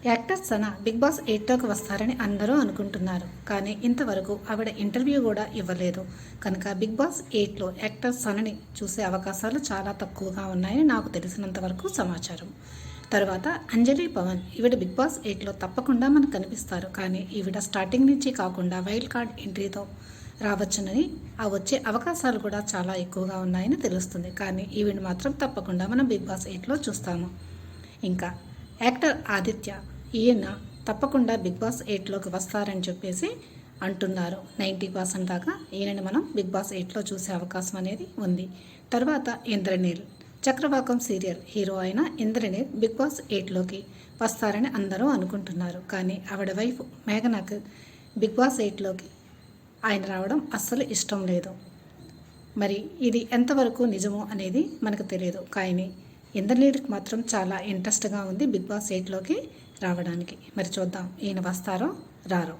Actor సన big boss 8లోకి వస్తారని అందరూ అనుకుంటున్నారు. కానీ ఇంతవరకు ఆవిడ ఇంటర్వ్యూ కూడా ఇవ్వలేదు. కనుక బిగ్ బాస్ 8లో యాక్టర్ సనని చూసే అవకాశాలు చాలా తక్కువగా ఉన్నాయని నాకు తెలిసినంత వరకు సమాచారం. తర్వాత అంజలి పవన్ ఈవిడ బిగ్ బాస్ 8లో తప్పకుండా మనకు కనిపిస్తారు. కానీ ఈవిడ స్టార్టింగ్ నుంచి కాకుండా వైల్డ్ కార్డ్ ఎంట్రీతో రావచ్చునని వచ్చే అవకాశాలు కూడా చాలా ఎక్కువగా ఉన్నాయని తెలుస్తుంది. కానీ ఈవిడ మాత్రం తప్పకుండా మనం బిగ్ బాస్ 8లో చూస్తాము. ఇంకా యాక్టర్ ఆదిత్య ఈయన తప్పకుండా బిగ్ బాస్ 8లోకి వస్తారని చెప్పేసి అంటున్నారు. 90% దాకా ఈయనని మనం బిగ్ బాస్ 8లో చూసే అవకాశం అనేది ఉంది. తర్వాత ఇంద్రనీల్ చక్రవాకం సీరియల్ హీరో అయిన ఇంద్రనీల్ బిగ్ బాస్ 8లోకి వస్తారని అందరూ అనుకుంటున్నారు. కానీ ఆవిడ వైఫ్ మేఘనాకు బిగ్ బాస్ 8లోకి ఆయన రావడం అస్సలు ఇష్టం లేదు. మరి ఇది ఎంతవరకు నిజమో అనేది మనకు తెలియదు. కానీ ఇంద్రనీల్కి మాత్రం చాలా ఇంట్రెస్ట్గా ఉంది బిగ్ బాస్ 8లోకి రావడానికి. మరి చూద్దాం ఈయన వస్తారో రారో.